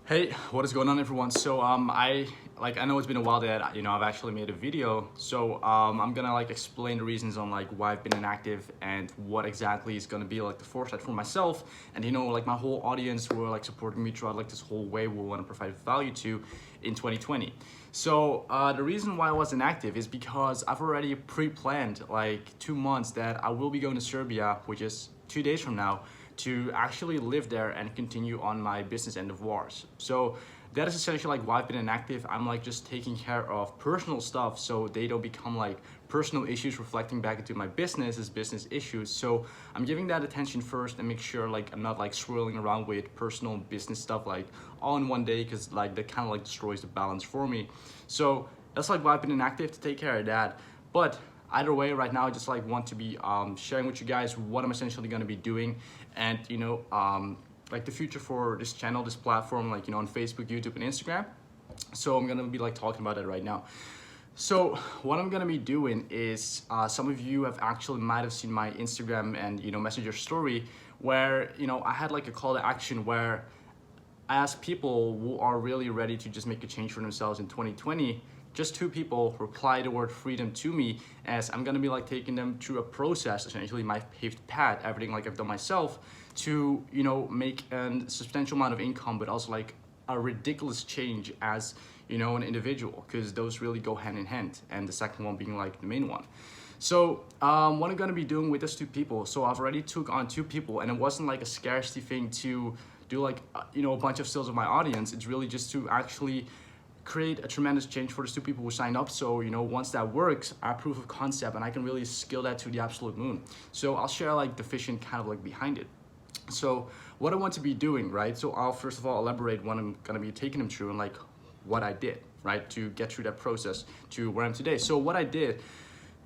Hey, what is going on, everyone? So I know it's been a while that I've actually made a video. So I'm gonna explain the reasons on why I've been inactive and what exactly is gonna be the foresight for myself, and my whole audience who are supporting me throughout this whole way will want to provide value to in 2020. So the reason why I was inactive is because I've already pre-planned 2 months that I will be going to Serbia, which is 2 days from now, to actually live there and continue on my business end of wars. So that is essentially why I've been inactive. I'm just taking care of personal stuff so they don't become personal issues reflecting back into my business as business issues. So I'm giving that attention first and make sure I'm not swirling around with personal business stuff all in one day, because that kind of destroys the balance for me. So that's why I've been inactive, to take care of that. But either way, right now I just want to be sharing with you guys what I'm essentially going to be doing, and the future for this channel, this platform, on Facebook, YouTube, and Instagram. So I'm gonna be talking about it right now. So what I'm gonna be doing is, some of you have actually might have seen my Instagram and Messenger story, where I had a call to action where I asked people who are really ready to just make a change for themselves in 2020. Just 2 people replied the word freedom to me, as I'm gonna be taking them through a process, essentially my paved path, everything I've done myself, to make a substantial amount of income, but also a ridiculous change as an individual, because those really go hand in hand, and the second one being the main one. So what I'm gonna be doing with those 2 people, so I've already took on 2 people, and it wasn't a scarcity thing to do a bunch of sales of my audience. It's really just to actually create a tremendous change for those 2 people who signed up. So once that works, I have proof of concept, and I can really scale that to the absolute moon. So I'll share the vision kind of behind it. So what I want to be doing, right? So I'll first of all elaborate what I'm gonna be taking them through, and what I did, right, to get through that process to where I'm today. So what I did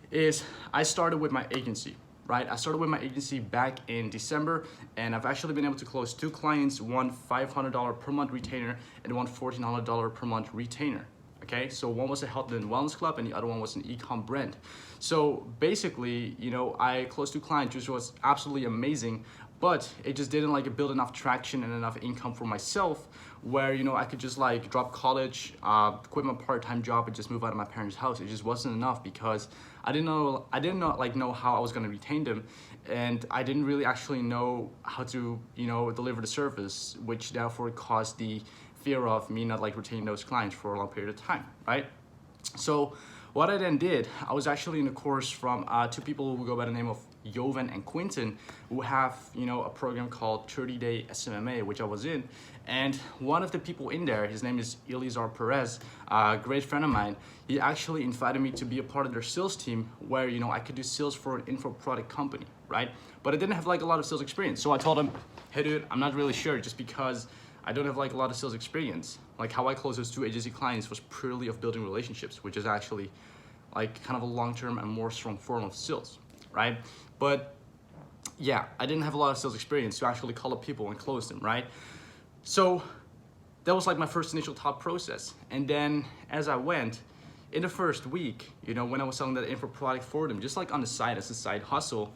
is I started with my agency. Right, I started with my agency back in December, and I've actually been able to close 2 clients, one $500 per month retainer and one $1,400 per month retainer. Okay, so one was a health and wellness club, and the other one was an e-com brand. So basically, I closed 2 clients, which was absolutely amazing, but it just didn't build enough traction and enough income for myself, where I could just drop college, quit my part-time job, and just move out of my parents' house. It just wasn't enough, because I didn't know how I was going to retain them, and I didn't really actually know how to deliver the service, which therefore caused the fear of me not retaining those clients for a long period of time, right? So what I then did, I was actually in a course from 2 people who go by the name of Jovan and Quinton, who have a program called 30-Day SMMA, which I was in. And one of the people in there, his name is Elizar Perez, a great friend of mine. He actually invited me to be a part of their sales team, where I could do sales for an info product company, right? But I didn't have a lot of sales experience. So I told him, hey dude, I'm not really sure, just because I don't have a lot of sales experience. How I closed those 2 agency clients was purely of building relationships, which is actually kind of a long-term and more strong form of sales, right? But yeah, I didn't have a lot of sales experience to actually call up people and close them, right? So that was my first initial thought process. And then as I went, in the first week, when I was selling that info product for them, just on the side as a side hustle,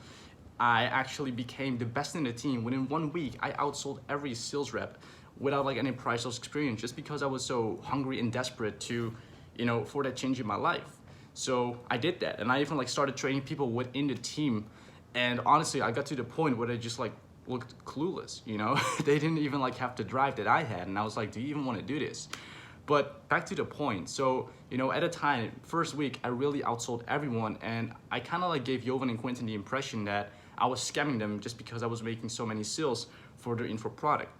I actually became the best in the team. Within 1 week, I outsold every sales rep without any prior sales experience, just because I was so hungry and desperate to, for that change in my life. So I did that, and I even started training people within the team. And honestly, I got to the point where they just looked clueless, They didn't even have the drive that I had, and I was do you even want to do this? But back to the point. So, at a time, first week, I really outsold everyone, and I kind of gave Jovan and Quentin the impression that I was scamming them just because I was making so many sales for their info product.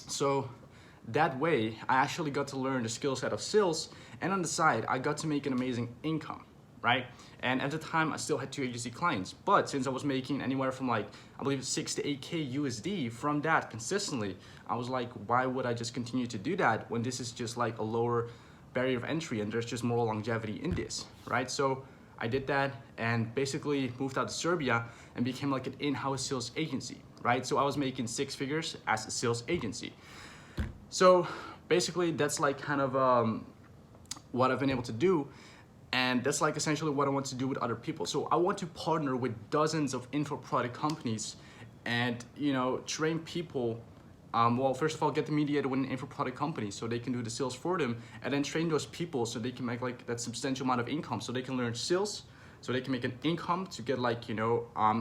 So that way, I actually got to learn the skill set of sales, and on the side, I got to make an amazing income, right? And at the time, I still had 2 agency clients, but since I was making anywhere from I believe 6 to 8K USD from that consistently, I was why would I just continue to do that when this is just a lower barrier of entry and there's just more longevity in this, right? So I did that and basically moved out to Serbia and became an in-house sales agency, right? So I was making 6 figures as a sales agency. So basically that's kind of what I've been able to do. And that's essentially what I want to do with other people. So I want to partner with dozens of info product companies and train people well, first of all, get the mediator with an info product company so they can do the sales for them, and then train those people so they can make like that substantial amount of income, so they can learn sales, so they can make an income to get like,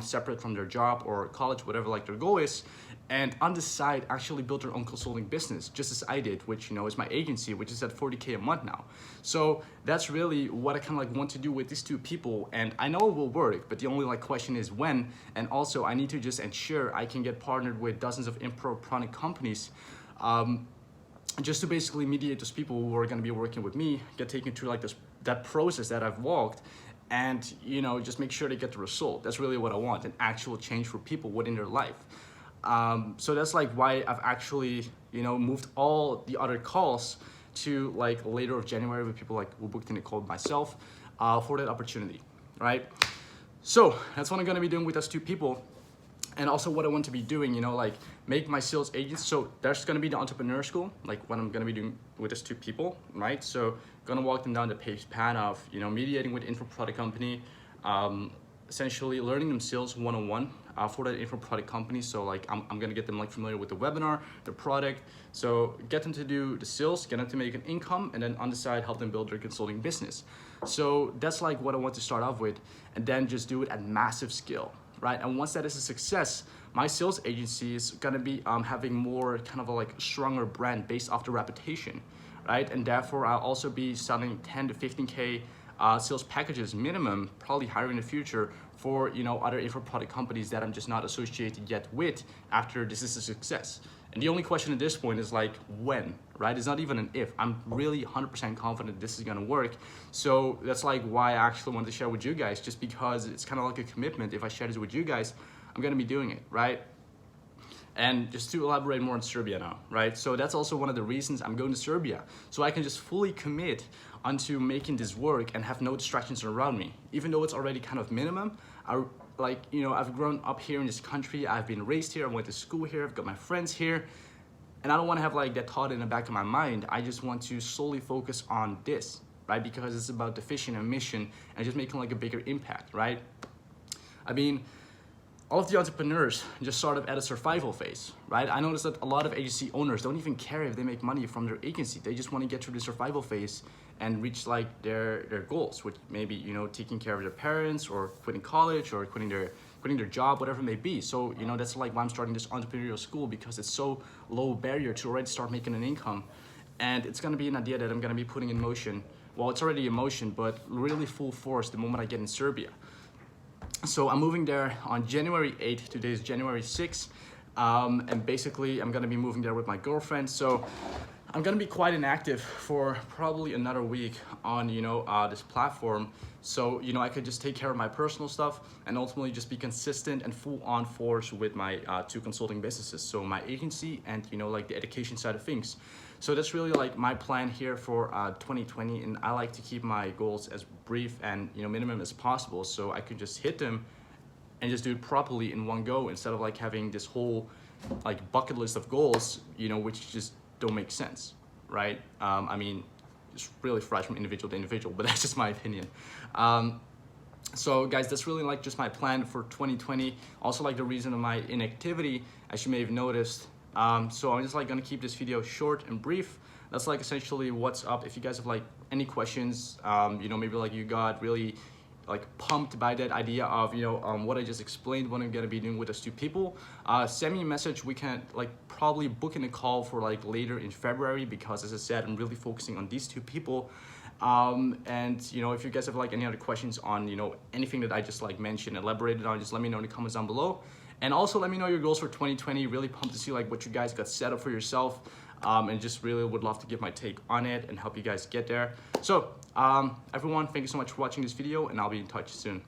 separate from their job or college, whatever like their goal is, and on the side actually build their own consulting business, just as I did, which is my agency, which is at 40K a month now. So that's really what I kind of like want to do with these two people, and I know it will work, but the only like question is when. And also I need to just ensure I can get partnered with dozens of info product companies, just to basically mediate those people who are going to be working with me, get taken through like that process that I've walked, and just make sure they get the result. That's really what I want, an actual change for people within their life. So that's like why I've actually moved all the other calls to like later of January with people like who booked in a call with myself for that opportunity, right? So that's what I'm gonna be doing with those two people. And also what I want to be doing, like make my sales agents. So there's gonna be the entrepreneur school, like what I'm gonna be doing with those two people, right? So gonna walk them down the path of, mediating with info product company, essentially learning them sales one-on-one for that info product company. So like I'm gonna get them like familiar with the webinar, the product. So get them to do the sales, get them to make an income, and then on the side help them build their consulting business. So that's like what I want to start off with, and then just do it at massive scale, right? And once that is a success, my sales agency is gonna be having more kind of a like stronger brand based off the reputation, right? And therefore I'll also be selling 10 to 15K sales packages minimum, probably higher in the future, for other info product companies that I'm just not associated yet with after this is a success. And the only question at this point is like when, right? It's not even an if. I'm really 100% confident this is gonna work. So that's like why I actually wanted to share with you guys, just because it's kind of like a commitment. If I share this with you guys, I'm gonna be doing it, right? And just to elaborate more on Serbia now, right? So that's also one of the reasons I'm going to Serbia, so I can just fully commit onto making this work and have no distractions around me. Even though it's already kind of minimum, I've grown up here in this country, I've been raised here, I went to school here, I've got my friends here, and I don't want to have like that thought in the back of my mind. I just want to solely focus on this, right? Because it's about the vision and mission and just making like a bigger impact, right? I mean, all of the entrepreneurs just sort of at a survival phase, right? I noticed that a lot of agency owners don't even care if they make money from their agency. They just want to get through the survival phase and reach like their goals, which maybe, taking care of their parents or quitting college or quitting their job, whatever it may be. So, that's like why I'm starting this entrepreneurial school, because it's so low barrier to already start making an income. And it's going to be an idea that I'm going to be putting in motion. Well, it's already in motion, but really full force the moment I get in Serbia. So I'm moving there on January 8th. Today is January 6th. And basically I'm gonna be moving there with my girlfriend. So I'm gonna be quite inactive for probably another week on, this platform. So, I could just take care of my personal stuff and ultimately just be consistent and full on force with my two consulting businesses. So my agency and, like the education side of things. So that's really like my plan here for 2020, and I like to keep my goals as brief and minimum as possible, so I could just hit them and just do it properly in one go, instead of like having this whole like bucket list of goals, which just don't make sense, right? I mean, it's really fresh from individual to individual, but that's just my opinion. So guys, that's really like just my plan for 2020. Also like the reason of my inactivity, as you may have noticed. So I'm just like gonna keep this video short and brief. That's like essentially what's up. If you guys have like any questions, maybe like you got really like pumped by that idea of, what I just explained, what I'm gonna be doing with those two people, send me a message. We can like probably book in a call for like later in February, because as I said, I'm really focusing on these two people. And if you guys have like any other questions on, anything that I just like mentioned, elaborated on, just let me know in the comments down below. And also let me know your goals for 2020. Really pumped to see like what you guys got set up for yourself. And just really would love to give my take on it and help you guys get there. So everyone, thank you so much for watching this video, and I'll be in touch soon.